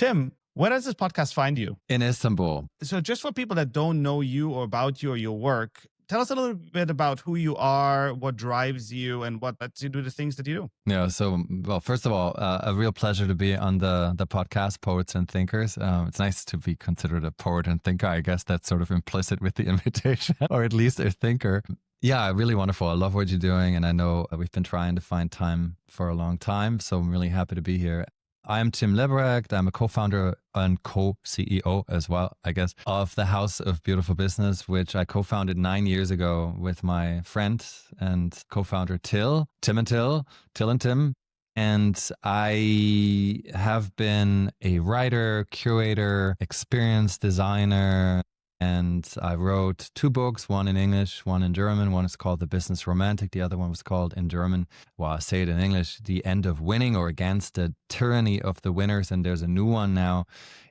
Tim, where does this podcast find you? In Istanbul. So just for people that don't know you or about you or your work, tell us a little bit about who you are, what drives you, and what lets you do the things that you do. Yeah. So, well, first of all, a real pleasure to be on the podcast, Poets and Thinkers. It's nice to be considered a poet and thinker. I guess that's sort of implicit with the invitation, or at least a thinker. Yeah, really wonderful. I love what you're doing. And I know we've been trying to find time for a long time. So I'm really happy to be here. I'm Tim Leberecht. I'm a co-founder and co-CEO as well, I guess, of the House of Beautiful Business, which I co-founded 9 years ago with my friend and co-founder Tim and Tim. And I have been a writer, curator, experience designer, and I wrote 2 books, one in English, one in German. One is called The Business Romantic. The other one was called in German, well, I say it in English, The End of Winning, or Against the Tyranny of the Winners. And there's a new one now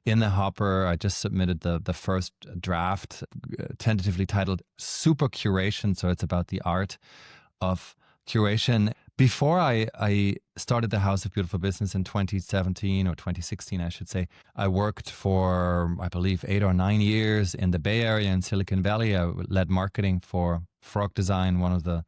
in the hopper. I just submitted the first draft, tentatively titled Supercuration. So it's about the art of curation. Before I started the House of Beautiful Business in 2017 or 2016, I should say, I worked for, I believe, 8 or 9 years in the Bay Area in Silicon Valley. I led marketing for Frog Design, one of the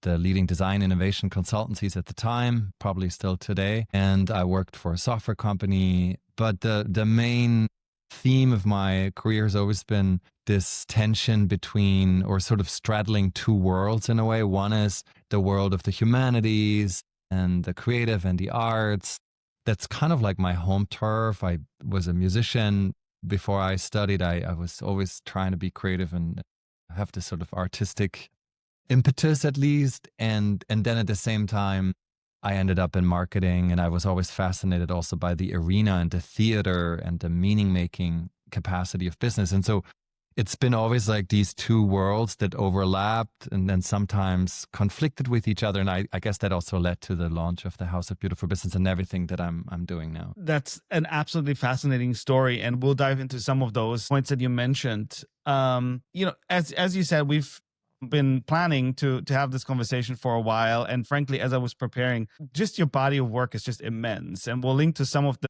leading design innovation consultancies at the time, probably still today. And I worked for a software company. But the main theme of my career has always been this tension between, or sort of straddling 2 worlds in a way. One is the world of the humanities and the creative and the arts. That's kind of like my home turf. I was a musician before I studied. I was always trying to be creative and have this sort of artistic impetus at least. And then at the same time, I ended up in marketing, and I was always fascinated also by the arena and the theater and the meaning-making capacity of business. And so it's been always like these 2 worlds that overlapped and then sometimes conflicted with each other. And I guess that also led to the launch of the House of Beautiful Business and everything that I'm doing now. That's an absolutely fascinating story, and we'll dive into some of those points that you mentioned. As you said, we've been planning to have this conversation for a while, and frankly, as I was preparing, just your body of work is just immense, and we'll link to some of the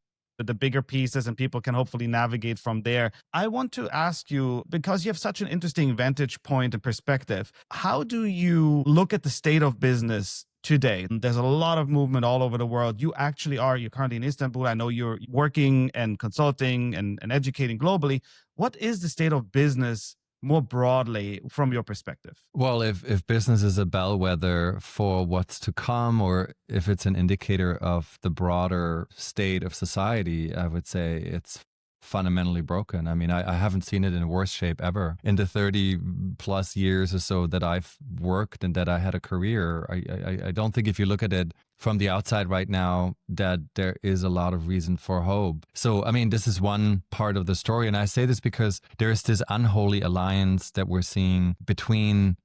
bigger pieces, and people can hopefully navigate from there. I want to ask you, because you have such an interesting vantage point and perspective, how do you look at the state of business today? There's a lot of movement all over the world. You're currently in Istanbul. I know you're working and consulting and educating globally. What is the state of business more broadly from your perspective? Well, if business is a bellwether for what's to come, or if it's an indicator of the broader state of society, I would say it's fundamentally broken. I mean, I haven't seen it in worse shape ever. In the 30 plus years or so that I've worked and that I had a career, I don't think if you look at it from the outside right now, that there is a lot of reason for hope. So, I mean, this is one part of the story. And I say this because there is this unholy alliance that we're seeing between,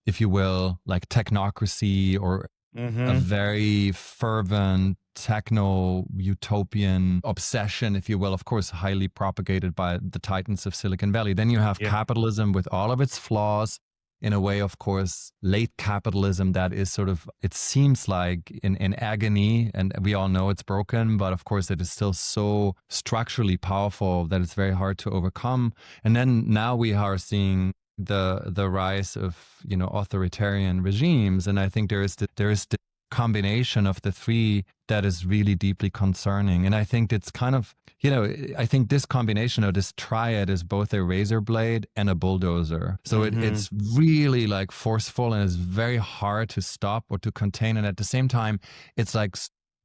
if you will, like technocracy or a very fervent techno-utopian obsession, if you will, of course, highly propagated by the titans of Silicon Valley. Then you have capitalism with all of its flaws. In a way, of course, late capitalism that is sort of, it seems like in agony, and we all know it's broken, but of course it is still so structurally powerful that it's very hard to overcome. And then now we are seeing the rise of, authoritarian regimes. And I think there is the combination of the 3 that is really deeply concerning. And I think it's kind of, I think this combination of this triad is both a razor blade and a bulldozer. So it's really like forceful, and it's very hard to stop or to contain. And at the same time, it's like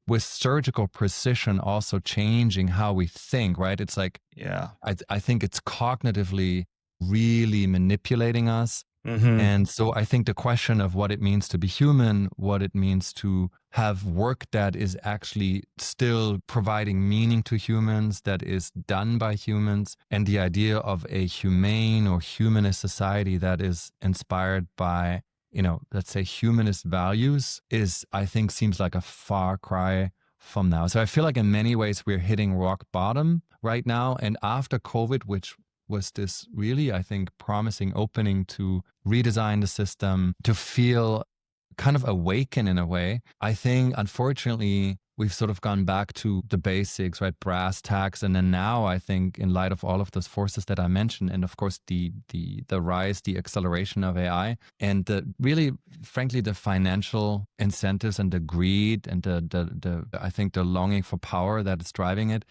with surgical precision also changing how we think, right? It's like, I think it's cognitively really manipulating us. And so I think the question of what it means to be human, what it means to have work that is actually still providing meaning to humans, that is done by humans, and the idea of a humane or humanist society that is inspired by, let's say humanist values I think seems like a far cry from now. So I feel like in many ways we're hitting rock bottom right now. And after COVID, which was this really, I think, promising opening to redesign the system, to feel kind of awaken in a way. I think, unfortunately, we've sort of gone back to the basics, right? Brass tacks. And then now I think in light of all of those forces that I mentioned, and of course the rise, the acceleration of AI, and the really, frankly, the financial incentives and the greed and the I think the longing for power that is driving it,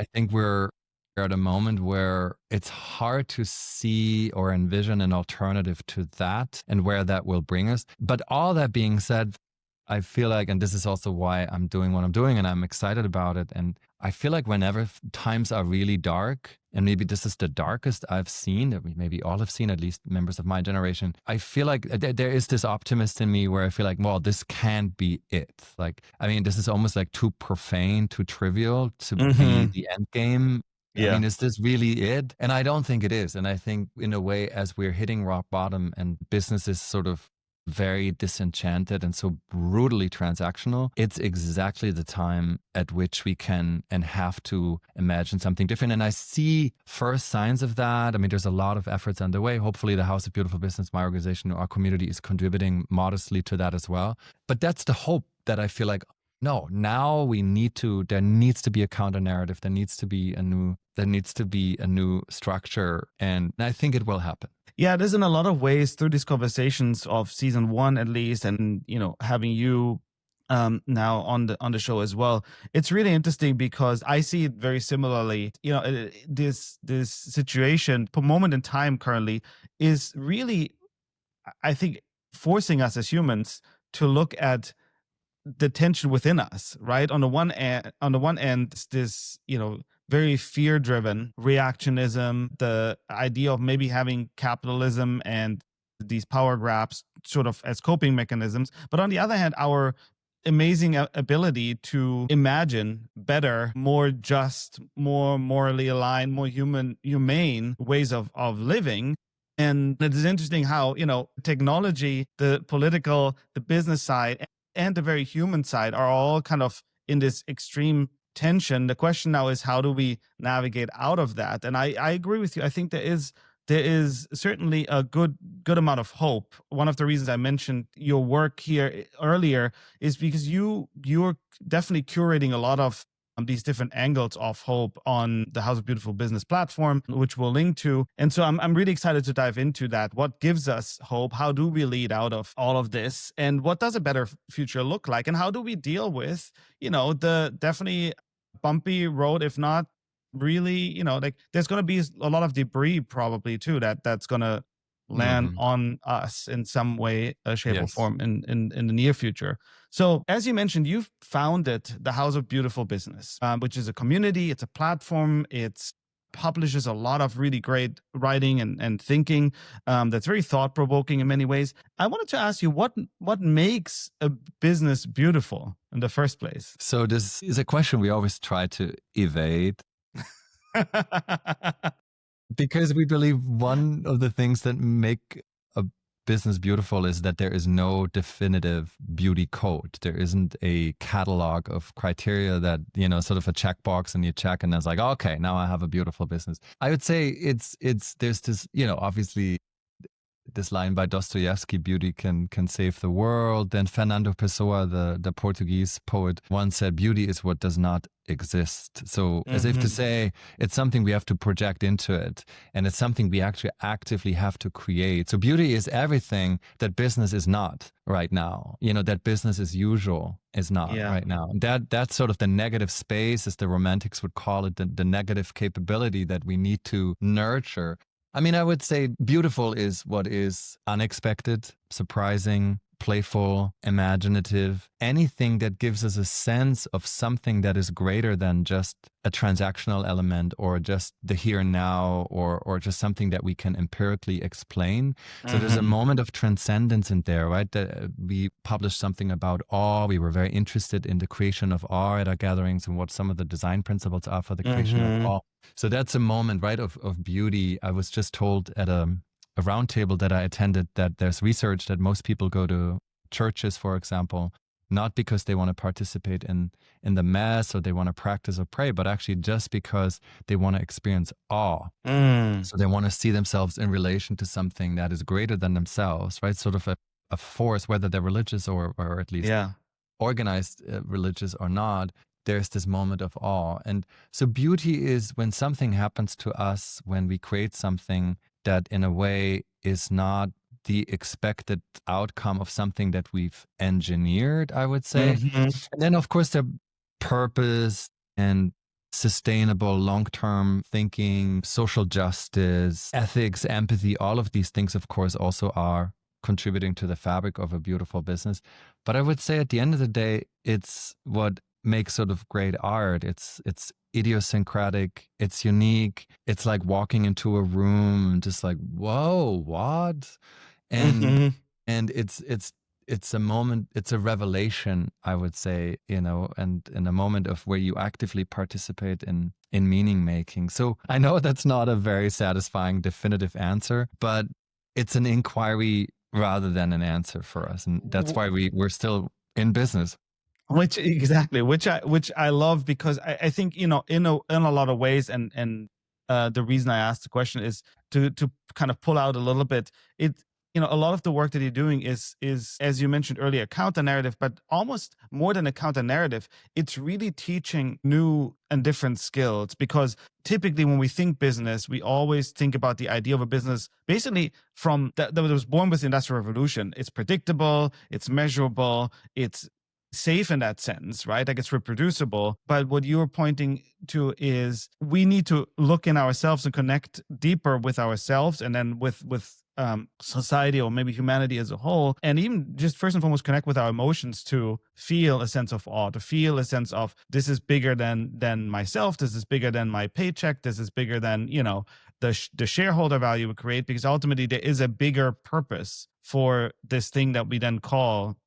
I think we're at a moment where it's hard to see or envision an alternative to that and where that will bring us. But all that being said, I feel like, and this is also why I'm doing what I'm doing and I'm excited about it. And I feel like whenever times are really dark, and maybe this is the darkest I've seen, that we maybe all have seen, at least members of my generation, I feel like there is this optimist in me where I feel like, well, this can't be it. Like, I mean, this is almost like too profane, too trivial to be the end game. I mean, is this really it? And I don't think it is. And I think in a way, as we're hitting rock bottom and business is sort of very disenchanted and so brutally transactional, it's exactly the time at which we can and have to imagine something different. And I see first signs of that. I mean, there's a lot of efforts underway. Hopefully the House of Beautiful Business, my organization, our community is contributing modestly to that as well. But that's the hope that I feel like, no, now there needs to be a counter narrative. There needs to be a new structure. And I think it will happen. Yeah, there's in a lot of ways through these conversations of season 1, at least, and having you now on the show as well. It's really interesting because I see it very similarly. This situation, per moment in time currently, is really, I think, forcing us as humans to look at the tension within us, right? On the one end, it's this, very fear-driven reactionism, the idea of maybe having capitalism and these power grabs sort of as coping mechanisms. But on the other hand, our amazing ability to imagine better, more just, more morally aligned, more humane ways of living. And it is interesting how, technology, the political, the business side, and the very human side are all kind of in this extreme tension. The question now is, how do we navigate out of that? And I agree with you. I think there is certainly a good amount of hope. One of the reasons I mentioned your work here earlier is because you're definitely curating a lot of these different angles of hope on the House of Beautiful Business platform, which we'll link to. And so I'm really excited to dive into that. What gives us hope? How do we lead out of all of this? And what does a better future look like? And how do we deal with, the definitely bumpy road, if not really, like there's going to be a lot of debris probably too, that's going to land on us in some way, shape or form in the near future. So as you mentioned, you've founded the House of Beautiful Business, which is a community, it's a platform, it publishes a lot of really great writing and thinking that's very thought-provoking in many ways. I wanted to ask you, what makes a business beautiful in the first place? So this is a question we always try to evade. Because we believe one of the things that make a business beautiful is that there is no definitive beauty code. There isn't a catalog of criteria that, sort of a checkbox and you check and it's like, okay, now I have a beautiful business. I would say there's this, obviously this line by Dostoevsky, beauty can save the world. Then Fernando Pessoa, the Portuguese poet, once said, beauty is what does not exist. So as if to say, it's something we have to project into it. And it's something we actually actively have to create. So beauty is everything that business is not right now. That business as usual is not right now. That's sort of the negative space, as the romantics would call it, the negative capability that we need to nurture. I mean, I would say beautiful is what is unexpected, surprising, playful, imaginative, anything that gives us a sense of something that is greater than just a transactional element or just the here and now or just something that we can empirically explain. So there's a moment of transcendence in there, right? We published something about awe. We were very interested in the creation of awe at our gatherings and what some of the design principles are for the creation of awe. So that's a moment, right, of beauty. I was just told at a roundtable that I attended that there's research that most people go to churches, for example, not because they want to participate in the mass or they want to practice or pray, but actually just because they want to experience awe. So they want to see themselves in relation to something that is greater than themselves, right? Sort of a force, whether they're religious or at least organized, religious or not, there's this moment of awe. And so beauty is when something happens to us, when we create something that in a way is not the expected outcome of something that we've engineered, I would say. Mhm. And then, of course, the purpose and sustainable long-term thinking, social justice, ethics, empathy, all of these things, of course, also are contributing to the fabric of a beautiful business. But I would say at the end of the day, it's what makes sort of great art. It's idiosyncratic, it's unique. It's like walking into a room and just like, whoa, what? And Mhm. it's a moment, it's a revelation, I would say, and in a moment of where you actively participate in meaning making. So I know that's not a very satisfying definitive answer, but it's an inquiry rather than an answer for us, and that's why we're still in business. Which exactly, which I love, because I think, in a lot of ways, and the reason I asked the question is to kind of pull out a little bit. A lot of the work that you're doing is, as you mentioned earlier, counter narrative, but almost more than a counter narrative, it's really teaching new and different skills. Because typically when we think business, we always think about the idea of a business basically from that was born with the Industrial Revolution. It's predictable, it's measurable, it's safe in that sense, right? Like, it's reproducible. But what you're pointing to is we need to look in ourselves and connect deeper with ourselves, and then with society, or maybe humanity as a whole, and even just first and foremost connect with our emotions to feel a sense of awe, to feel a sense of, this is bigger than myself, this is bigger than my paycheck, this is bigger than the shareholder value we create, because ultimately there is a bigger purpose for this thing that we then call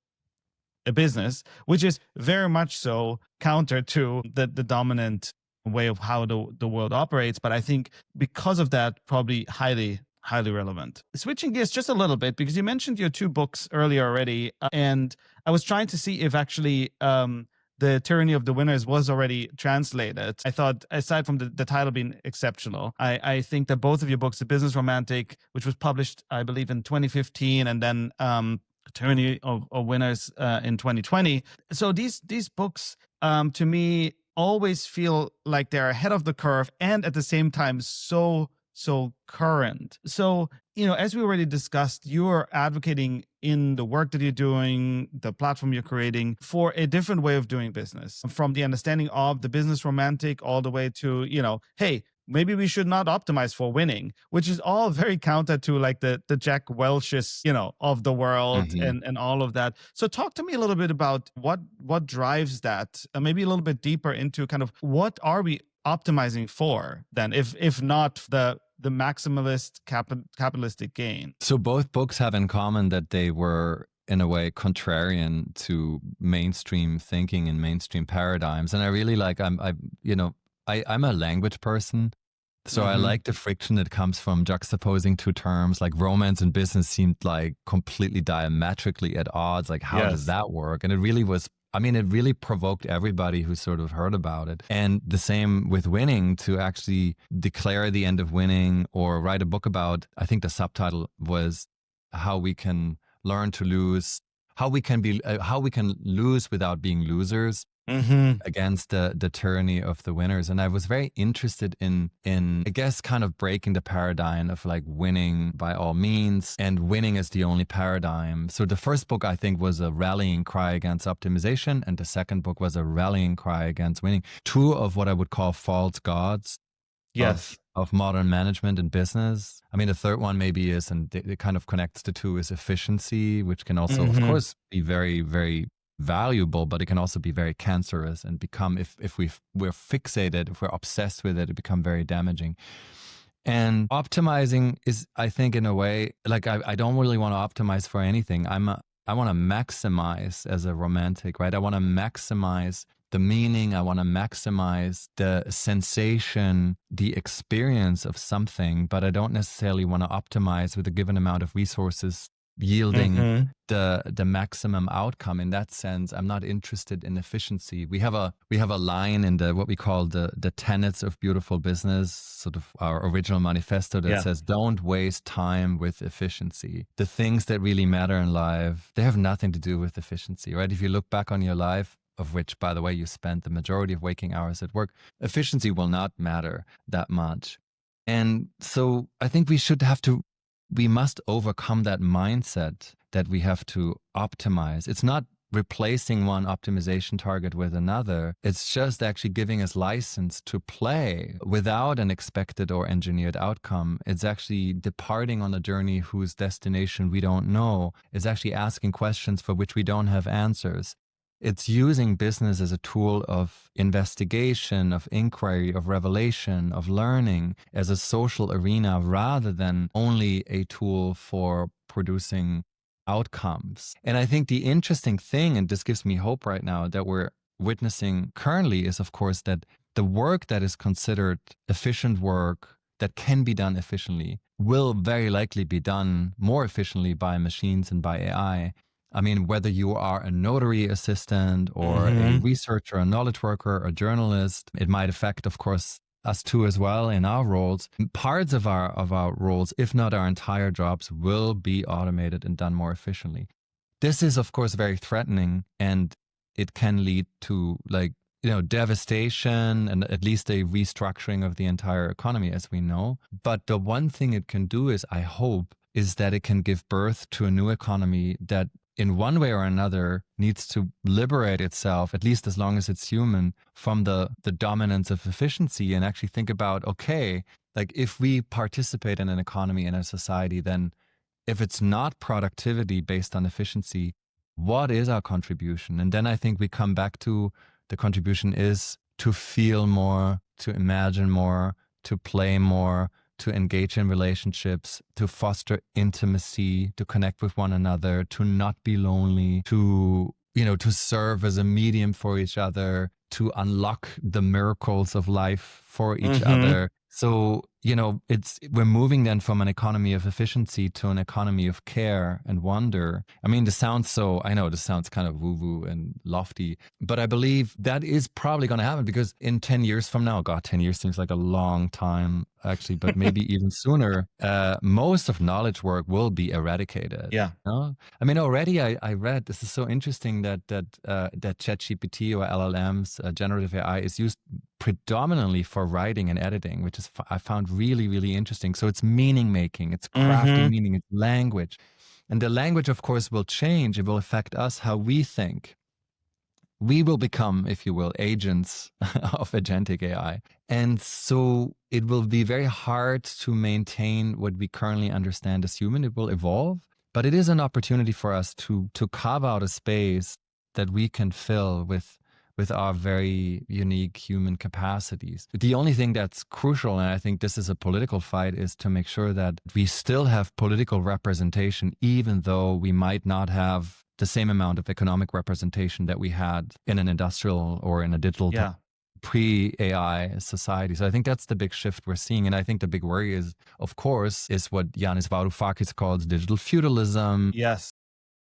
a business, which is very much so counter to the dominant way of how the world operates. But I think because of that, probably highly relevant. Switching gears just a little bit, because you mentioned your two books earlier already, and I was trying to see if actually the Tyranny of the Winners was already translated. I thought, aside from the title being exceptional, I think that both of your books, The Business Romantic, which was published, I believe, in 2015, and then Tyranny of Winners in 2020. So these books, to me, always feel like they're ahead of the curve, and at the same time so current. So, as we already discussed, you're advocating in the work that you're doing, the platform you're creating, for a different way of doing business, from the understanding of the business romantic all the way to, hey, maybe we should not optimize for winning, which is all very counter to like the Jack Welch's, of the world, Mhm. and all of that. So talk to me a little bit about what drives that, maybe a little bit deeper into kind of what are we optimizing for then, if not the maximalist capitalistic gain. So both books have in common that they were in a way contrarian to mainstream thinking and mainstream paradigms. And I really like, I'm a language person. So I Mm-hmm. like the friction that comes from juxtaposing two terms. Like romance and business seemed like completely diametrically at odds. Like, how does Yes. that work? And it really was, I mean, it really provoked everybody who sort of heard about it. And the same with winning, to actually declare the end of winning or write a book about, I think the subtitle was how we can learn to lose, how we can lose without being losers Mm-hmm. against the tyranny of the winners. And I was very interested in I guess kind of breaking the paradigm of like winning by all means and winning is the only paradigm. So the first book, I think, was a rallying cry against optimization, and the second book was a rallying cry against winning. Two of what I would call false gods Yes. of modern management and business. I mean, the third one maybe is, and it kind of connects the two, is efficiency, which can also, of Mm-hmm. course, be very, very valuable, but it can also be very cancerous and become, if we're fixated, if we're obsessed with it, it become very damaging. And optimizing is, I think, in a way, like I don't really want to optimize for anything. I want to maximize as a romantic, right? I want to maximize the meaning. I want to maximize the sensation, the experience of something, but I don't necessarily want to optimize with a given amount of resources yielding Mm-hmm. the maximum outcome. In that sense, I'm not interested in efficiency. We have a line in the what we call the tenets of beautiful business, sort of our original manifesto, that Yeah. says don't waste time with efficiency. The things that really matter in life, they have nothing to do with efficiency, right? If you look back on your life, of which, by the way, you spent the majority of waking hours at work, efficiency will not matter that much. And so I think we must overcome that mindset that we have to optimize. It's not replacing one optimization target with another. It's just actually giving us license to play without an expected or engineered outcome. It's actually departing on a journey whose destination we don't know. It's actually asking questions for which we don't have answers. It's using business as a tool of investigation, of inquiry, of revelation, of learning, as a social arena rather than only a tool for producing outcomes. And I think the interesting thing, and this gives me hope right now, that we're witnessing currently is, of course, that the work that is considered efficient work that can be done efficiently will very likely be done more efficiently by machines and by AI. I mean, whether you are a notary assistant or a Mm-hmm. researcher, a knowledge worker, a journalist, it might affect, of course, us too as well in our roles. Parts of our roles, if not our entire jobs, will be automated and done more efficiently. This is, of course, very threatening, and it can lead to devastation and at least a restructuring of the entire economy, as we know. But the one thing it can do is, I hope, is that it can give birth to a new economy that in one way or another needs to liberate itself, at least as long as it's human, from the dominance of efficiency, and actually think about, okay, like if we participate in an economy, in a society, then if it's not productivity based on efficiency, what is our contribution? And then I think we come back to the contribution is to feel more, to imagine more, to play more, to engage in relationships, to foster intimacy, to connect with one another, to not be lonely, to serve as a medium for each other, to unlock the miracles of life for each Mm-hmm. other. So, we're moving then from an economy of efficiency to an economy of care and wonder. I mean, I know this sounds kind of woo-woo and lofty, but I believe that is probably going to happen, because in 10 years from now, God, 10 years seems like a long time, actually, but maybe even sooner, most of knowledge work will be eradicated. Yeah. I mean, already I read, this is so interesting, that ChatGPT or LLMs, generative AI, is used predominantly for writing and editing, which is I found really, really interesting. So it's meaning making, it's crafting Mm-hmm. meaning, it's language. And the language, of course, will change. It will affect us, how we think. We will become, if you will, agents of agentic AI. And so it will be very hard to maintain what we currently understand as human. It will evolve, but it is an opportunity for us to carve out a space that we can fill with our very unique human capacities. The only thing that's crucial, and I think this is a political fight, is to make sure that we still have political representation, even though we might not have the same amount of economic representation that we had in an industrial or in a digital Yeah. pre-AI society. So I think that's the big shift we're seeing. And I think the big worry is, of course, is what Yanis Varoufakis calls digital feudalism, Yes.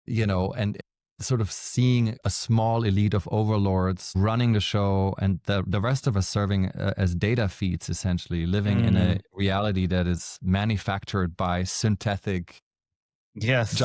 and sort of seeing a small elite of overlords running the show, and the rest of us serving as data feeds, essentially living in a reality that is manufactured by synthetic Yes.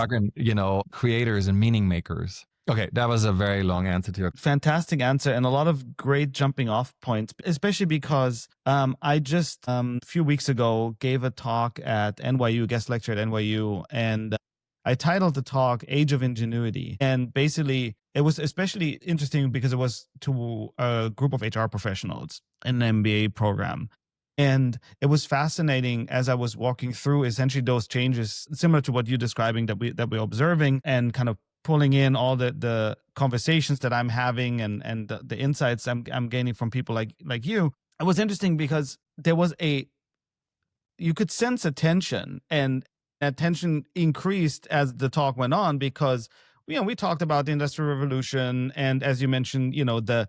creators and meaning makers. Okay, that was a very long answer to your. Fantastic answer, and a lot of great jumping off points, especially because I just a few weeks ago gave a talk at NYU, guest lecture at NYU, and I titled the talk Age of Ingenuity. And basically, it was especially interesting because it was to a group of HR professionals in an MBA program. And it was fascinating as I was walking through essentially those changes, similar to what you're describing that we're observing, and kind of pulling in all the conversations that I'm having and the insights I'm gaining from people like you. It was interesting because there was you could sense a tension, and that tension increased as the talk went on because we talked about the Industrial Revolution, and as you mentioned, the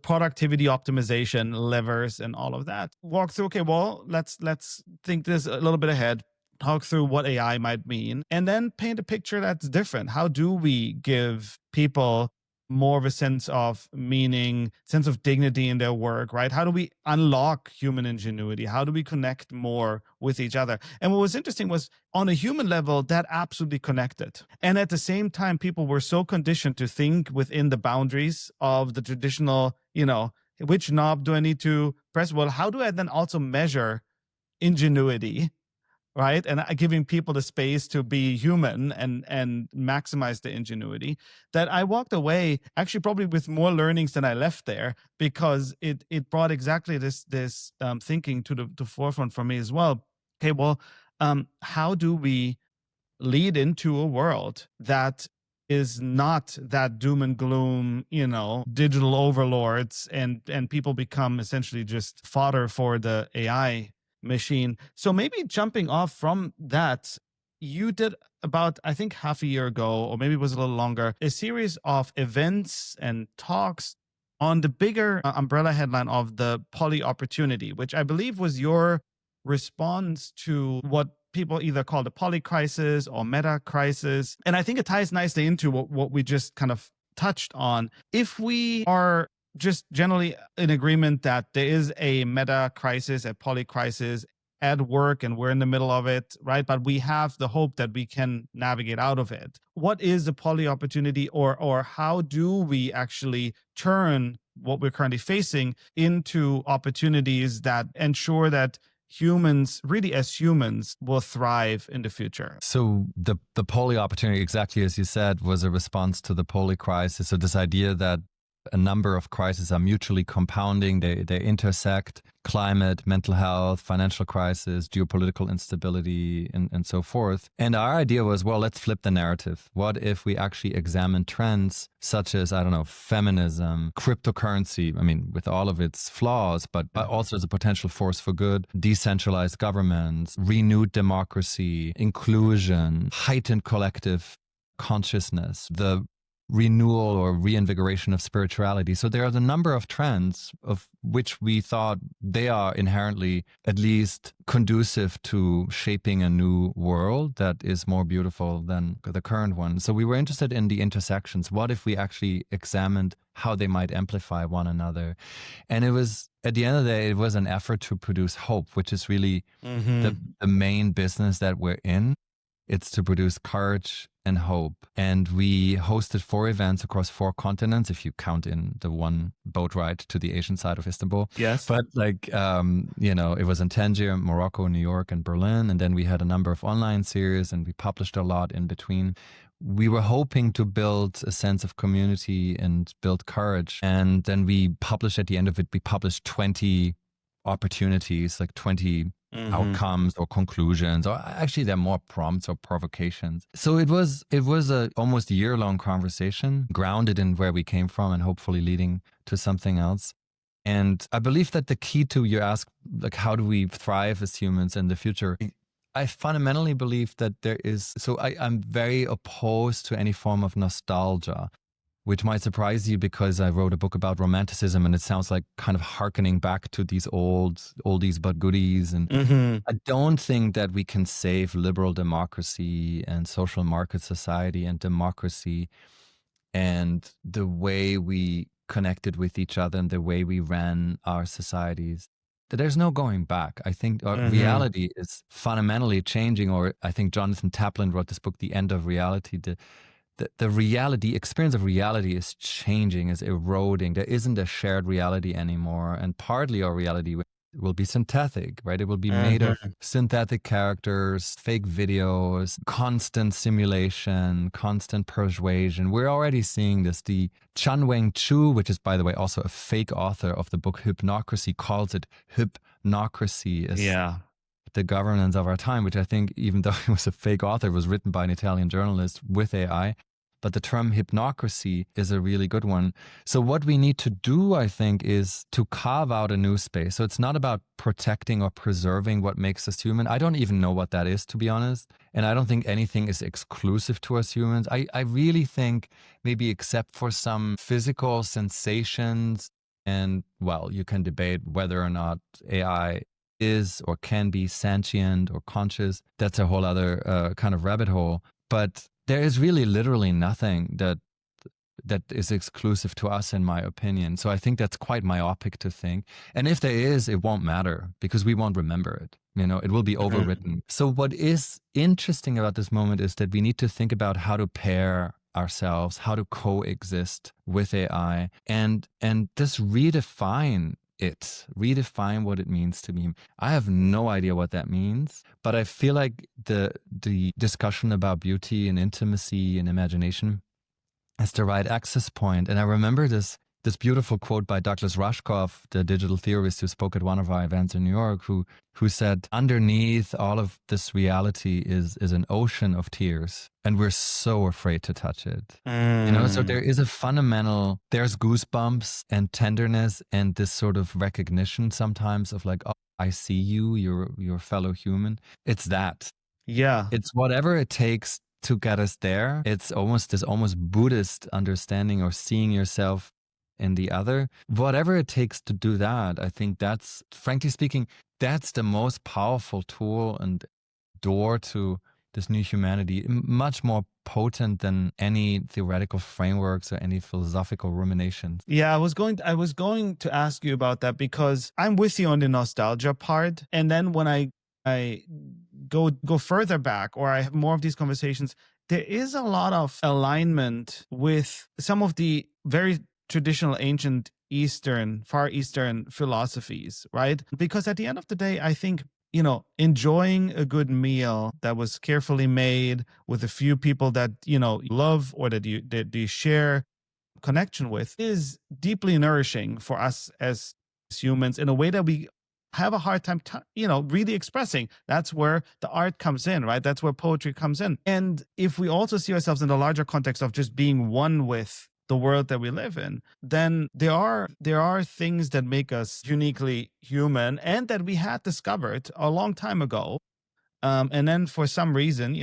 productivity optimization levers and all of that. Walk through, okay, well, let's think this a little bit ahead. talk through what AI might mean, and then paint a picture that's different. How do we give people more of a sense of meaning, sense of dignity in their work, right? How do we unlock human ingenuity? How do we connect more with each other? And what was interesting was on a human level, that absolutely connected. And at the same time, people were so conditioned to think within the boundaries of the traditional, which knob do I need to press? Well, how do I then also measure ingenuity, right? And giving people the space to be human and maximize the ingenuity, that I walked away actually probably with more learnings than I left there, because it brought exactly this thinking to the forefront for me as well. Okay, well, how do we lead into a world that is not that doom and gloom, digital overlords, and people become essentially just fodder for the AI machine. So maybe jumping off from that, you did about, I think, half a year ago, or maybe it was a little longer, a series of events and talks on the bigger umbrella headline of the poly opportunity, which I believe was your response to what people either call the poly crisis or meta crisis. And I think it ties nicely into what we just kind of touched on. If we are just generally in agreement that there is a meta crisis, a poly crisis at work, and we're in the middle of it, right? But we have the hope that we can navigate out of it. What is the poly opportunity, or how do we actually turn what we're currently facing into opportunities that ensure that humans, really as humans, will thrive in the future? So the poly opportunity, exactly as you said, was a response to the poly crisis. So this idea that a number of crises are mutually compounding, they intersect: climate, mental health, financial crisis, geopolitical instability, and so forth. And our idea was, well, let's flip the narrative. What if we actually examine trends such as, I don't know, feminism, cryptocurrency, I mean, with all of its flaws, but also as a potential force for good, decentralized governments, renewed democracy, inclusion, heightened collective consciousness, the renewal or reinvigoration of spirituality. So there are a number of trends of which we thought they are inherently at least conducive to shaping a new world that is more beautiful than the current one. So we were interested in the intersections. What if we actually examined how they might amplify one another? And it was, at the end of the day, it was an effort to produce hope, which is really the main business that we're in. It's to produce courage and hope. And we hosted 4 events across 4 continents, if you count in the one boat ride to the Asian side of Istanbul. Yes. But it was in Tangier, Morocco, New York, and Berlin. And then we had a number of online series, and we published a lot in between. We were hoping to build a sense of community and build courage. And then we published, at the end of it, we published 20 opportunities, like 20 outcomes or conclusions, or actually they're more prompts or provocations. So it was a almost year-long conversation, grounded in where we came from and hopefully leading to something else. And I believe that the key to, you ask, like, how do we thrive as humans in the future? I fundamentally believe that I'm very opposed to any form of nostalgia, which might surprise you because I wrote a book about romanticism, and it sounds like kind of hearkening back to these oldies but goodies. And I don't think that we can save liberal democracy and social market society and democracy and the way we connected with each other and the way we ran our societies. There's no going back. I think our reality is fundamentally changing, or I think Jonathan Taplin wrote this book, The End of Reality. The reality, experience of reality is changing, is eroding. There isn't a shared reality anymore. And partly our reality will be synthetic, right? It will be made of synthetic characters, fake videos, constant simulation, constant persuasion. We're already seeing this. The Chan-Weng Chu, which is, by the way, also a fake author of the book Hypnocracy, calls it hypnocracy. The governance of our time, which I think, even though it was a fake author, it was written by an Italian journalist with AI. But the term hypnocracy is a really good one. So what we need to do, I think, is to carve out a new space. So it's not about protecting or preserving what makes us human. I don't even know what that is, to be honest. And I don't think anything is exclusive to us humans. I really think, maybe except for some physical sensations, and, well, you can debate whether or not AI is or can be sentient or conscious. That's a whole other kind of rabbit hole. But there is really literally nothing that is exclusive to us, in my opinion. So I think that's quite myopic to think. And if there is, it won't matter because we won't remember it. It will be overwritten. So what is interesting about this moment is that we need to think about how to pair ourselves, how to coexist with AI, and just redefine what it means to be. I have no idea what that means, but I feel like the discussion about beauty and intimacy and imagination is the right access point. And I remember this beautiful quote by Douglas Rushkoff, the digital theorist who spoke at one of our events in New York, who said, underneath all of this reality is an ocean of tears, and we're so afraid to touch it. So there is a fundamental, there's goosebumps and tenderness and this sort of recognition sometimes of like, oh, I see you, you're a fellow human. It's that. Yeah. It's whatever it takes to get us there. It's almost Buddhist understanding or seeing yourself in the other. Whatever it takes to do that, I think that's, frankly speaking, that's the most powerful tool and door to this new humanity, much more potent than any theoretical frameworks or any philosophical ruminations. Yeah, I was going to ask you about that because I'm with you on the nostalgia part. And then when I go further back, or I have more of these conversations, there is a lot of alignment with some of the very traditional ancient Far Eastern philosophies, right? Because at the end of the day, I think, enjoying a good meal that was carefully made with a few people that, love or that you share connection with is deeply nourishing for us as humans in a way that we have a hard time, really expressing. That's where the art comes in, right? That's where poetry comes in. And if we also see ourselves in the larger context of just being one with the world that we live in, then there are things that make us uniquely human and that we had discovered a long time ago. And then for some reason,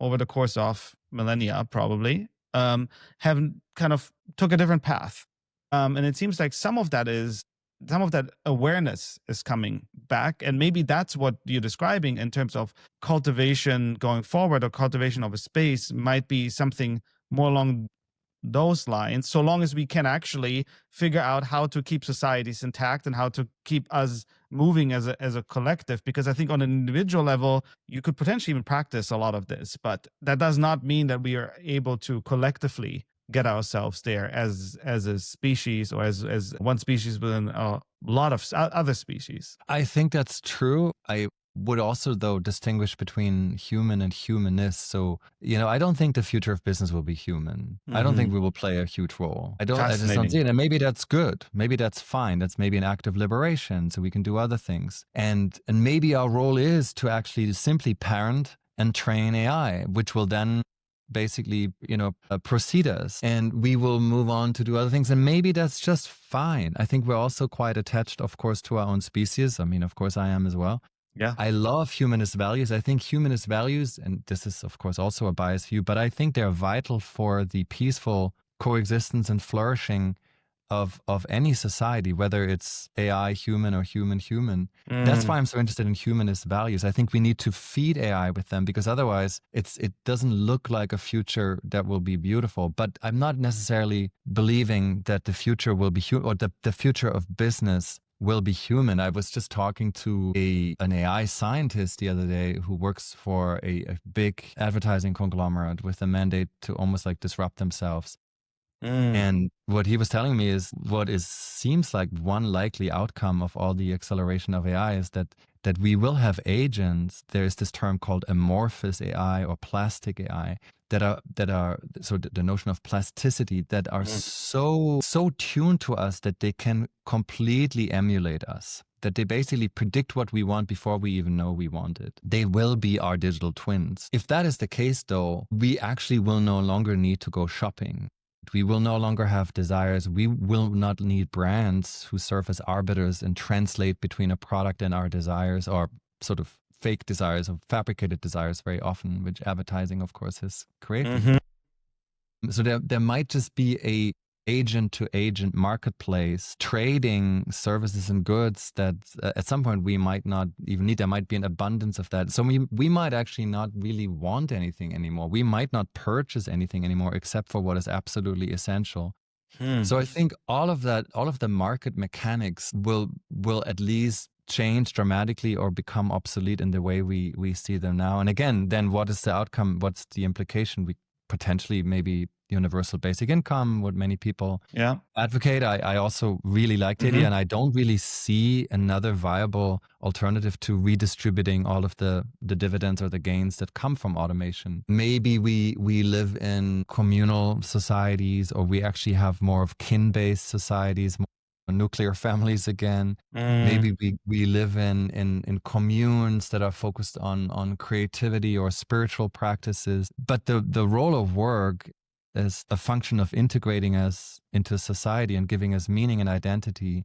over the course of millennia, probably, have kind of took a different path. And it seems like some of that awareness is coming back. And maybe that's what you're describing in terms of cultivation going forward, or cultivation of a space might be something more along those lines, so long as we can actually figure out how to keep societies intact and how to keep us moving as a collective. Because I think on an individual level, you could potentially even practice a lot of this, but that does not mean that we are able to collectively get ourselves there as a species, or as one species within a lot of other species. I think that's true. I would also, though, distinguish between human and humanist. So, I don't think the future of business will be human. I don't think we will play a huge role. I just don't see it. And maybe that's good. Maybe that's fine. That's maybe an act of liberation. So we can do other things. And maybe our role is to actually simply parent and train AI, which will then basically, precede us, and we will move on to do other things. And maybe that's just fine. I think we're also quite attached, of course, to our own species. I mean, of course, I am as well. Yeah. I love humanist values. I think humanist values, and this is, of course, also a biased view, but I think they're vital for the peaceful coexistence and flourishing of any society, whether it's AI human or human. That's why I'm so interested in humanist values. I think we need to feed AI with them, because otherwise it doesn't look like a future that will be beautiful. But I'm not necessarily believing that the future will be or the future of business will be human. I was just talking to an AI scientist the other day who works for a big advertising conglomerate with a mandate to almost like disrupt themselves. And what he was telling me is seems like one likely outcome of all the acceleration of AI is that we will have agents. There is this term called amorphous AI or plastic AI that are so the notion of plasticity, that are so tuned to us that they can completely emulate us, that they basically predict what we want before we even know we want it. They will be our digital twins. If that is the case, though, we actually will no longer need to go shopping. We will no longer have desires. We will not need brands who serve as arbiters and translate between a product and our desires, or sort of fake desires or fabricated desires very often, which advertising, of course, has created. So there might just be agent to agent marketplace, trading services and goods that at some point we might not even need. There might be an abundance of that. So we might actually not really want anything anymore. We might not purchase anything anymore except for what is absolutely essential. So I think all of that, all of the market mechanics will at least change dramatically or become obsolete in the way we see them now. And again, then what is the outcome? What's the implication? We potentially maybe universal basic income, what many people advocate. I also really like the idea, and I don't really see another viable alternative to redistributing all of the dividends or the gains that come from automation. Maybe we live in communal societies, or we actually have more of kin-based societies, more nuclear families again. Maybe we live in communes that are focused on creativity or spiritual practices. But the role of work as a function of integrating us into society and giving us meaning and identity,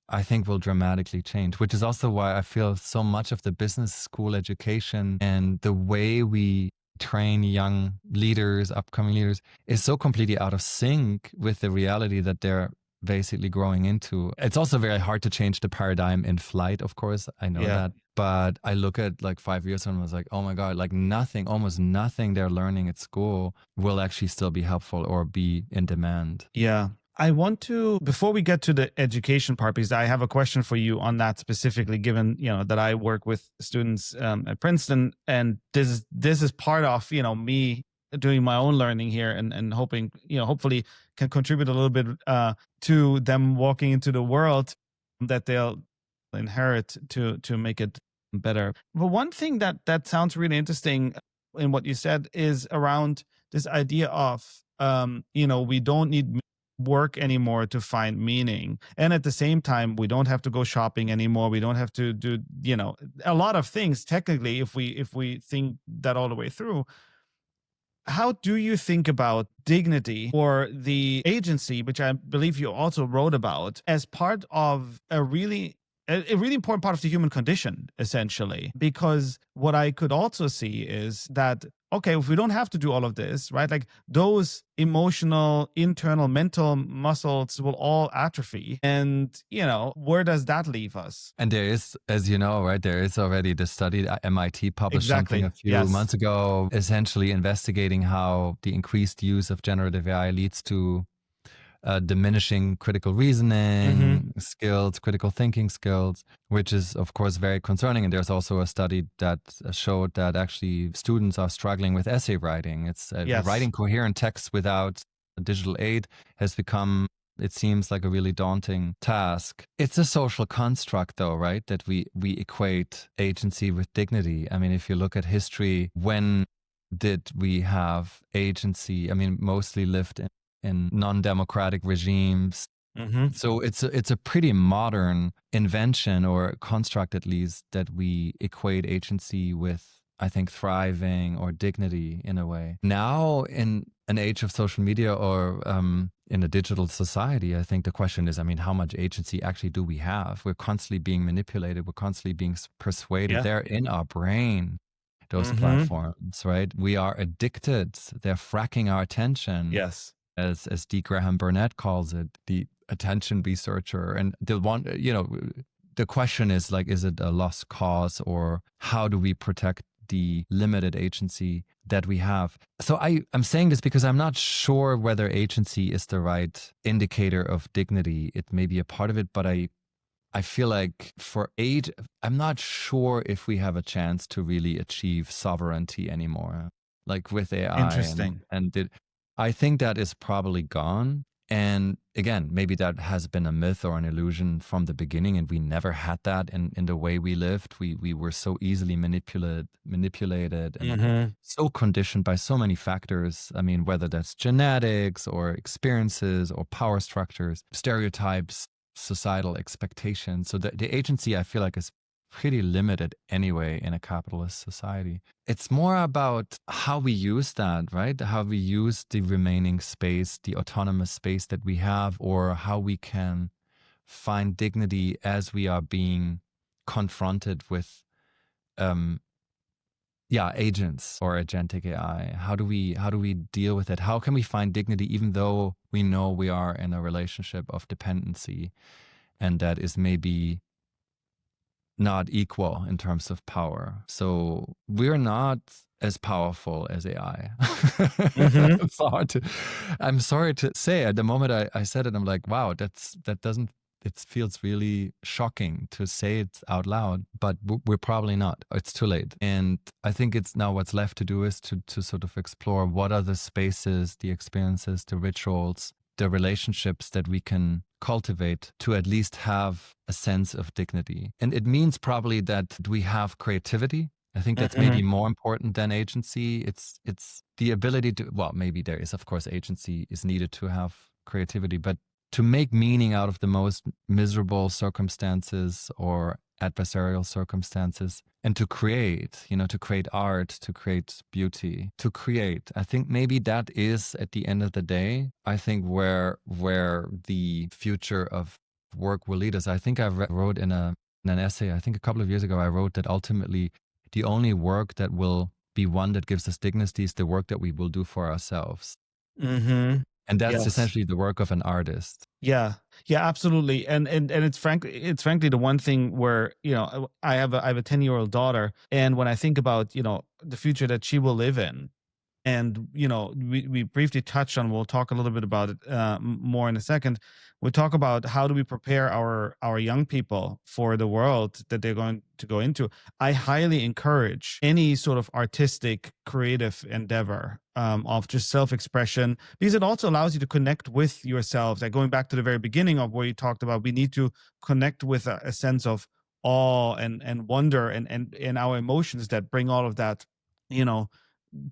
I think will dramatically change, which is also why I feel so much of the business school education and the way we train young leaders, upcoming leaders, is so completely out of sync with the reality that they're basically growing into. It's also very hard to change the paradigm in flight, of course. I know that. But I look at like 5 years and I was like, oh my God, like nothing, almost nothing they're learning at school will actually still be helpful or be in demand. Yeah. I want to, before we get to the education part, because I have a question for you on that specifically, given, that I work with students at Princeton, and this is part of, me doing my own learning here and hoping, hopefully can contribute a little bit to them walking into the world that they'll inherit to make it better. But one thing that sounds really interesting in what you said is around this idea of, we don't need work anymore to find meaning, and at the same time we don't have to go shopping anymore. We don't have to do a lot of things technically if we think that all the way through. How do you think about dignity or the agency, which I believe you also wrote about, as part of a really important part of the human condition, essentially? Because what I could also see is that, okay, if we don't have to do all of this, right? Like those emotional, internal, mental muscles will all atrophy. And, where does that leave us? And there is, as you know, right, there is already the study that MIT published something a few months ago, essentially investigating how the increased use of generative AI leads to diminishing critical reasoning skills, critical thinking skills, which is, of course, very concerning. And there's also a study that showed that actually students are struggling with essay writing. It's writing coherent text without digital aid has become, it seems, like a really daunting task. It's a social construct, though, right? That we equate agency with dignity. I mean, if you look at history, when did we have agency? I mean, mostly lived in non-democratic regimes. So it's a pretty modern invention, or construct at least, that we equate agency with, I think, thriving or dignity in a way. Now, in an age of social media or in a digital society, I think the question is, I mean, how much agency actually do we have? We're constantly being manipulated. We're constantly being persuaded. Yeah. They're in our brain, those platforms, right? We are addicted. They're fracking our attention. Yes. As D. Graham Burnett calls it, the attention researcher. And the one, the question is like, is it a lost cause, or how do we protect the limited agency that we have? So I'm saying this because I'm not sure whether agency is the right indicator of dignity. It may be a part of it, but I feel like I'm not sure if we have a chance to really achieve sovereignty anymore, like with AI. Interesting. I think that is probably gone. And again, maybe that has been a myth or an illusion from the beginning, and we never had that in the way we lived. We were so easily manipulated and so conditioned by so many factors. I mean, whether that's genetics or experiences or power structures, stereotypes, societal expectations. So the agency, I feel like, is pretty limited anyway in a capitalist society. It's more about how we use that, right? How we use the remaining space, the autonomous space that we have, or how we can find dignity as we are being confronted with agents or agentic AI? How do we deal with it? How can we find dignity even though we know we are in a relationship of dependency and that is maybe not equal in terms of power? So we're not as powerful as AI. Mm-hmm. I'm sorry to say, at the moment I said it, I'm like, wow, that doesn't, it feels really shocking to say it out loud, but we're probably not. It's too late. And I think it's now what's left to do is to sort of explore what are the spaces, the experiences, the rituals, the relationships that we can cultivate to at least have a sense of dignity. And it means probably that we have creativity. I think that's maybe Mm-hmm. more important than agency. It's the ability to, well, maybe there is, of course, agency is needed to have creativity, but to make meaning out of the most miserable circumstances or adversarial circumstances, and to create, to create art, to create beauty, to create. I think maybe that is, at the end of the day, I think where the future of work will lead us. I think I wrote in an essay, I think a couple of years ago, I wrote that ultimately the only work that will be one that gives us dignity is the work that we will do for ourselves. Mm-hmm. And that's Yes. essentially the work of an artist. Yeah. Yeah, absolutely. And it's frankly the one thing where, I have a 10-year-old daughter, and when I think about, the future that she will live in, and we briefly touched on, we'll talk a little bit about it more in a second. We talk about how do we prepare our young people for the world that they're going to go into. I highly encourage any sort of artistic creative endeavor, of just self-expression, because it also allows you to connect with yourselves, like going back to the very beginning of where you talked about we need to connect with a sense of awe and wonder and our emotions that bring all of that, you know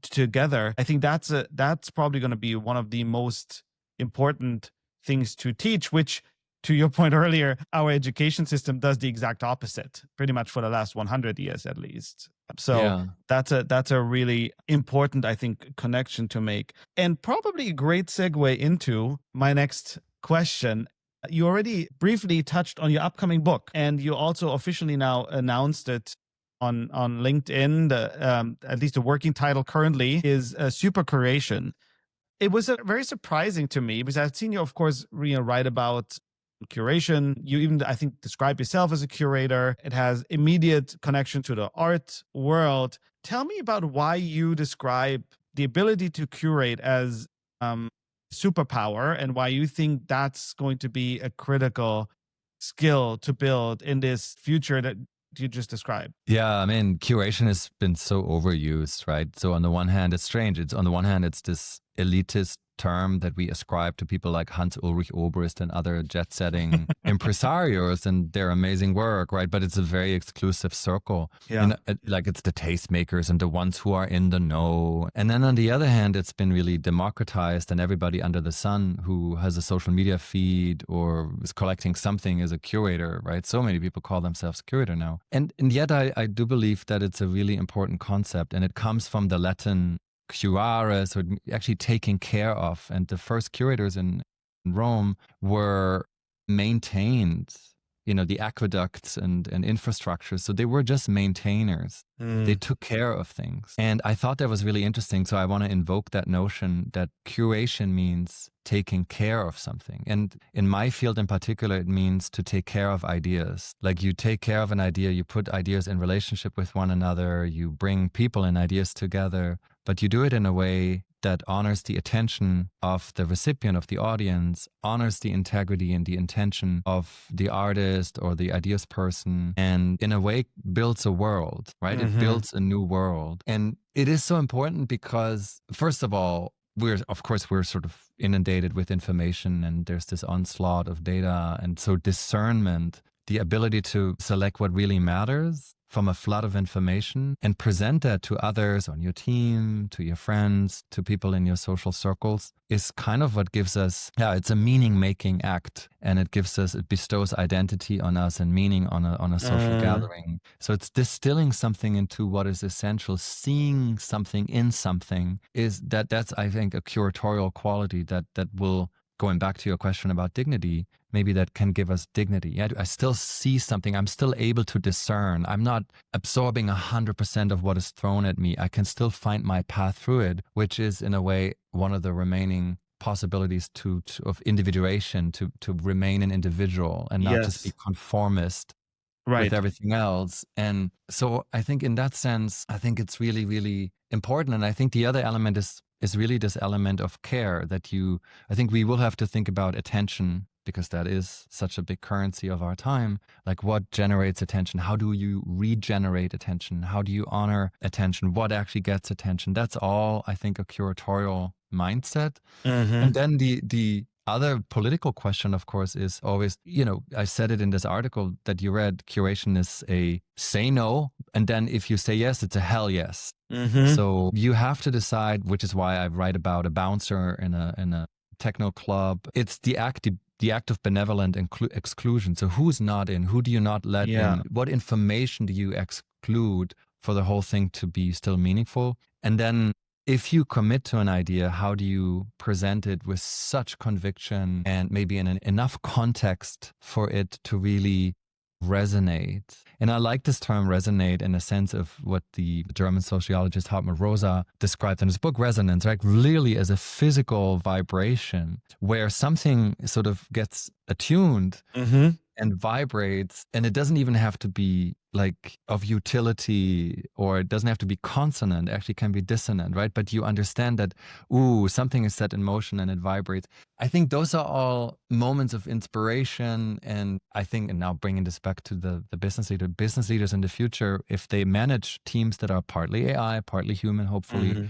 together. I think that's probably going to be one of the most important things to teach, which, to your point earlier, our education system does the exact opposite pretty much for the last 100 years at least. So Yeah. that's a really important, I think, connection to make, and probably a great segue into my next question. You already briefly touched on your upcoming book, and you also officially now announced it on LinkedIn. At least the working title currently is Supercuration. It was very surprising to me because I've seen you, of course, write about curation. You even, I think, describe yourself as a curator. It has immediate connection to the art world. Tell me about why you describe the ability to curate as um, superpower, and why you think that's going to be a critical skill to build in this future that you just described. Yeah, I mean, curation has been so overused, right? So on the one hand, it's strange. It's on the one hand, it's this elitist term that we ascribe to people like Hans Ulrich Obrist and other jet-setting impresarios and their amazing work, right? But it's a very exclusive circle. Yeah. And like it's the tastemakers and the ones who are in the know. And then on the other hand, it's been really democratized, and everybody under the sun who has a social media feed or is collecting something is a curator, right? So many people call themselves curator now. And yet I do believe that it's a really important concept, and it comes from the Latin curare, so actually taking care of. And the first curators in Rome were maintained, the aqueducts and infrastructure. So they were just maintainers. They Mm. took care of things. And I thought that was really interesting. So I want to invoke that notion that curation means taking care of something. And in my field in particular, it means to take care of ideas. Like you take care of an idea, you put ideas in relationship with one another, you bring people and ideas together, but you do it in a way that honors the attention of the recipient, of the audience, honors the integrity and the intention of the artist or the ideas person, and in a way builds a world, right? It Mm-hmm. builds a new world. And it is so important because, first of all, we're sort of inundated with information, and there's this onslaught of data. And so discernment, the ability to select what really matters from a flood of information and present that to others on your team, to your friends, to people in your social circles, is kind of what gives us, it's a meaning-making act. And it bestows identity on us and meaning on a social Mm. gathering. So it's distilling something into what is essential, seeing something in something, that's, I think, a curatorial quality that will, going back to your question about dignity, maybe that can give us dignity. Yeah, I still see something. I'm still able to discern. I'm not absorbing 100% of what is thrown at me. I can still find my path through it, which is in a way one of the remaining possibilities of individuation, to remain an individual and not just be Yes. conformist with Right. everything else. And so I think in that sense, I think it's really, really important. And I think the other element is really this element of care that I think we will have to think about attention, because that is such a big currency of our time. Like, what generates attention? How do you regenerate attention? How do you honor attention? What actually gets attention? That's all, I think, a curatorial mindset. And then the other political question, of course, is always, I said it in this article that you read, curation is a say no. And then if you say yes, it's a hell yes. So you have to decide, which is why I write about a bouncer in a techno club. It's the act of benevolent exclusion. So who's not in? Who do you not let in? What information do you exclude for the whole thing to be still meaningful? And then if you commit to an idea, how do you present it with such conviction and maybe in enough context for it to really resonate? And I like this term resonate in a sense of what the German sociologist Hartmut Rosa described in his book Resonance, right? Really as a physical vibration where something sort of gets attuned and vibrates, and it doesn't even have to be like of utility, or it doesn't have to be consonant. It actually can be dissonant, right? But you understand that, something is set in motion and it vibrates. I think those are all moments of inspiration. And I think, and now bringing this back to the business leaders in the future, if they manage teams that are partly AI, partly human, hopefully,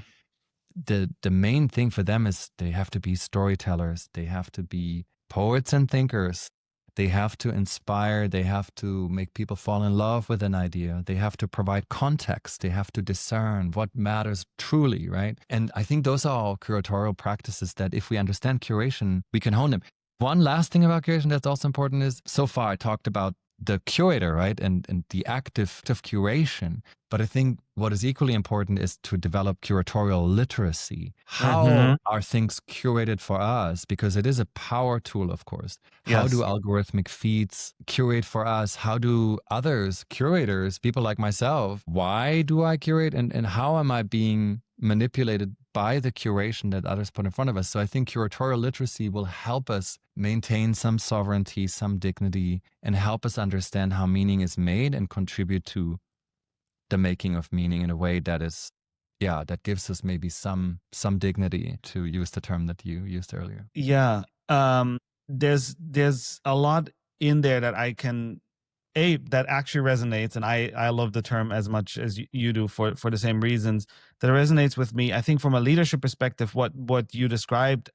the main thing for them is they have to be storytellers. They have to be poets and thinkers. They have to inspire. They have to make people fall in love with an idea. They have to provide context. They have to discern what matters truly, right? And I think those are all curatorial practices that if we understand curation, we can hone them. One last thing about curation that's also important is, so far I talked about the curator, right? And the active of curation. But I think what is equally important is to develop curatorial literacy. How are things curated for us? Because it is a power tool, of course. How do algorithmic feeds curate for us? How do others, curators, people like myself, why do I curate? And how am I being manipulated by the curation that others put in front of us? So I think curatorial literacy will help us maintain some sovereignty, some dignity, and help us understand how meaning is made and contribute to the making of meaning in a way that is, that gives us maybe some dignity, to use the term that you used earlier. Yeah. There's a lot in there that I can that actually resonates, and I love the term as much as you do for the same reasons. That resonates with me. I think from a leadership perspective, what you described,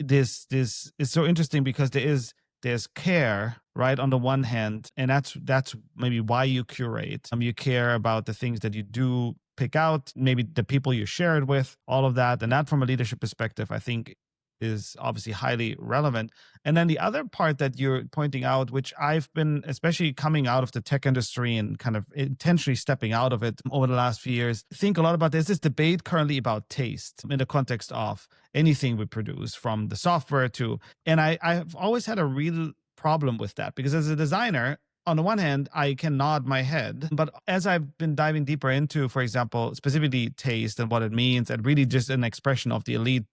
this is so interesting because there's care, right, on the one hand, and that's maybe why you curate. You care about the things that you do pick out, maybe the people you share it with, all of that, and that from a leadership perspective, I think is obviously highly relevant. And then the other part that you're pointing out, which I've been, especially coming out of the tech industry and kind of intentionally stepping out of it over the last few years, think a lot about this debate currently about taste in the context of anything we produce, from the software to, and I've always had a real problem with that, because as a designer, on the one hand, I can nod my head, but as I've been diving deeper into, for example, specifically taste and what it means, and really just an expression of the elite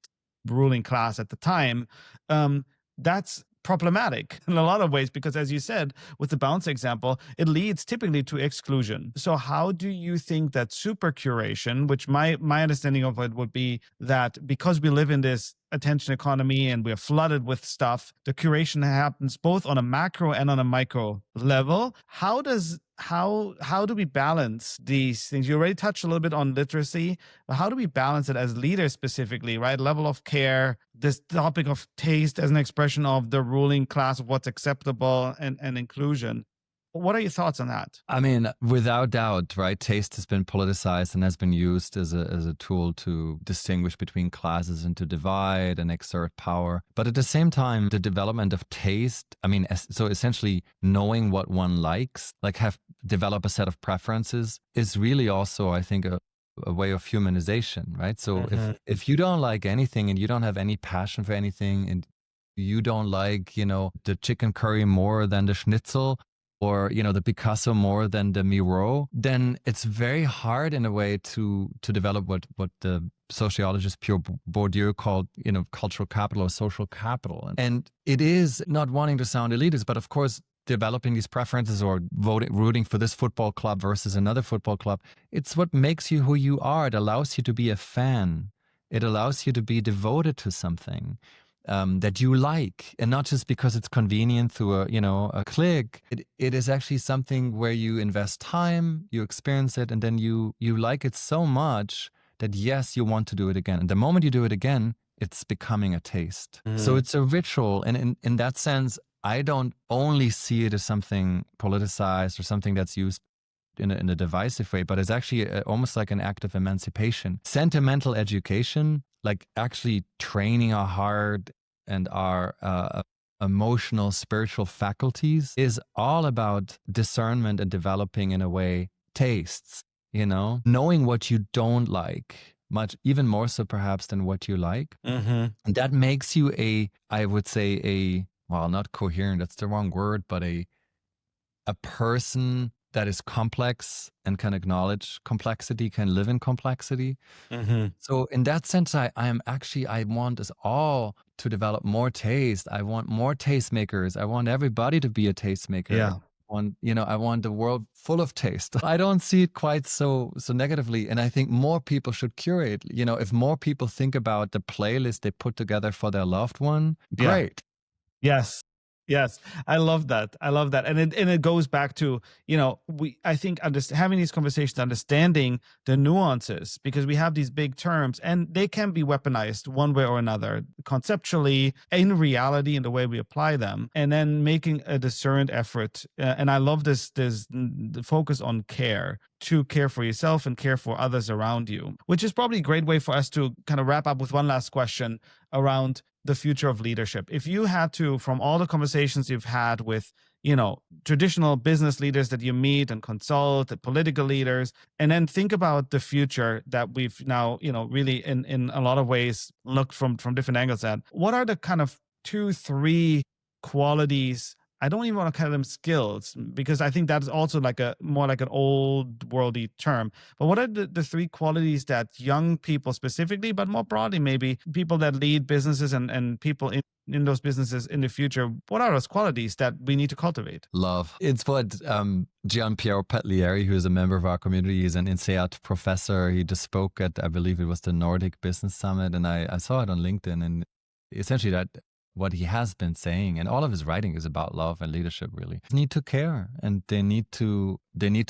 ruling class at the time, that's problematic in a lot of ways, because as you said, with the bounce example, it leads typically to exclusion. So how do you think that super curation, which my understanding of it would be that because we live in this attention economy and we're flooded with stuff, the curation happens both on a macro and on a micro level. How do we balance these things? You already touched a little bit on literacy, but how do we balance it as leaders specifically, right? Level of care, this topic of taste as an expression of the ruling class of what's acceptable, and inclusion. What are your thoughts on that? I mean, without doubt, right? Taste has been politicized and has been used as a tool to distinguish between classes and to divide and exert power. But at the same time, the development of taste, I mean, so essentially knowing what one likes, like develop a set of preferences, is really also, I think, a way of humanization, right? So if you don't like anything and you don't have any passion for anything, and you don't like, the chicken curry more than the schnitzel, or, the Picasso more than the Miro, then it's very hard in a way to develop what the sociologist Pierre Bourdieu called, cultural capital or social capital. And it is not wanting to sound elitist, but of course, developing these preferences or rooting for this football club versus another football club, it's what makes you who you are. It allows you to be a fan. It allows you to be devoted to something that you like, and not just because it's convenient through a click. It is actually something where you invest time, you experience it, and then you like it so much that yes, you want to do it again. And the moment you do it again, it's becoming a taste. So it's a ritual, and in that sense, I don't only see it as something politicized or something that's used in a divisive way, but it's actually almost like an act of emancipation. Sentimental education, like actually training our heart and our emotional, spiritual faculties, is all about discernment and developing, in a way, tastes, knowing what you don't like, much even more so perhaps than what you like. And that makes you I would say well, not coherent, that's the wrong word, but a person that is complex and can acknowledge complexity, can live in complexity. So in that sense, I want us all to develop more taste. I want more tastemakers. I want everybody to be a tastemaker. Yeah. I want the world full of taste. I don't see it quite so negatively. And I think more people should curate. If more people think about the playlist they put together for their loved one, great. Yes. Yes, I love that. And it goes back to, I think having these conversations, understanding the nuances, because we have these big terms and they can be weaponized one way or another, conceptually, in reality, in the way we apply them, and then making a discerned effort. And I love this the focus on care, to care for yourself and care for others around you, which is probably a great way for us to kind of wrap up with one last question around the future of leadership. If you had to, from all the conversations you've had with, traditional business leaders that you meet and consult, the political leaders, and then think about the future that we've now, really in a lot of ways looked from different angles at, what are the kind of 2-3 qualities? I don't even want to call them skills, because I think that's also more like an old worldy term. But what are the 3 qualities that young people specifically, but more broadly, maybe people that lead businesses and people in those businesses in the future, what are those qualities that we need to cultivate? Love. It's what Gianpiero Pettlieri, who is a member of our community, is an INSEAD professor. He just spoke at, I believe it was the Nordic Business Summit, and I saw it on LinkedIn, and essentially that what he has been saying, and all of his writing is about love and leadership, really. They need to care, and they need to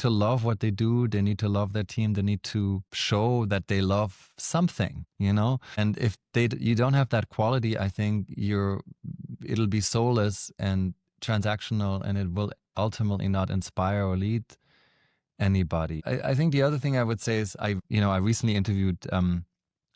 love what they do. They need to love their team. They need to show that they love something, And if you don't have that quality, I think it'll be soulless and transactional, and it will ultimately not inspire or lead anybody. I think the other thing I would say is I recently interviewed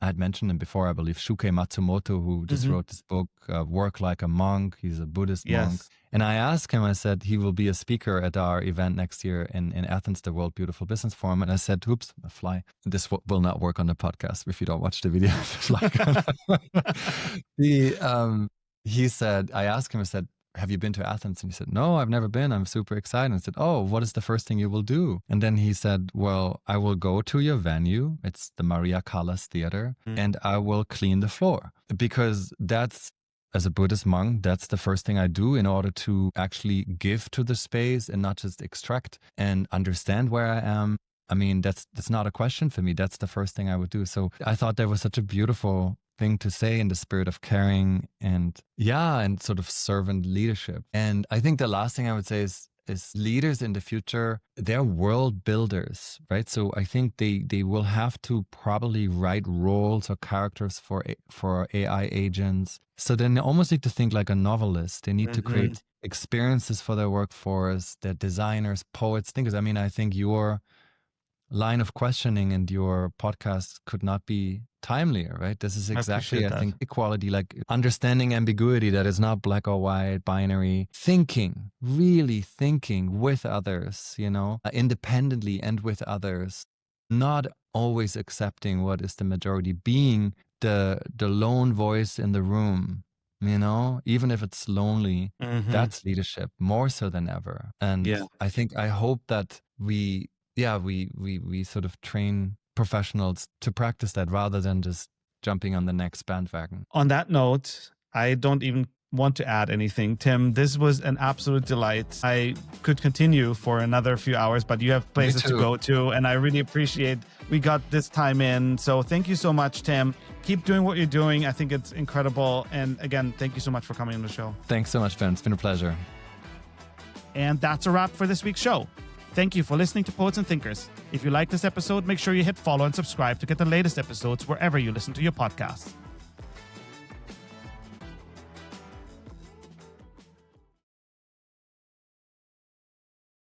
I had mentioned him before, I believe, Shukei Matsumoto, who just wrote this book, Work Like a Monk. He's a Buddhist monk. And I asked him, I said, he will be a speaker at our event next year in Athens, the World Beautiful Business Forum. And I said, oops, a fly. This will not work on the podcast if you don't watch the video. He said, I asked him, I said, have you been to Athens? And he said, no, I've never been. I'm super excited. And I said, oh, what is the first thing you will do? And then he said, well, I will go to your venue. It's the Maria Callas Theater. And I will clean the floor, because that's, as a Buddhist monk, that's the first thing I do in order to actually give to the space and not just extract and understand where I am. I mean, that's not a question for me. That's the first thing I would do. So I thought that was such a beautiful thing to say in the spirit of caring and sort of servant leadership. And I think the last thing I would say is leaders in the future, they're world builders, right? So I think they will have to probably write roles or characters for AI agents. So then they almost need to think like a novelist. They need to create experiences for their workforce. They're designers, poets, thinkers. I mean, I think your line of questioning and your podcast could not be timelier, right? This is exactly, I think, equality, like understanding ambiguity, that is not black or white, binary, thinking, really thinking with others, independently and with others, not always accepting what is the majority, being the lone voice in the room, even if it's lonely. Mhm. That's leadership more so than ever. And Yeah. I hope that we sort of train professionals to practice that rather than just jumping on the next bandwagon. On that note, I don't even want to add anything. Tim, this was an absolute delight. I could continue for another few hours, but you have places to go to, and I really appreciate we got this time in. So thank you so much, Tim. Keep doing what you're doing. I think it's incredible. And again, thank you so much for coming on the show. Thanks so much, Ben. It's been a pleasure. And that's a wrap for this week's show. Thank you for listening to Poets and Thinkers. If you like this episode, make sure you hit follow and subscribe to get the latest episodes wherever you listen to your podcasts.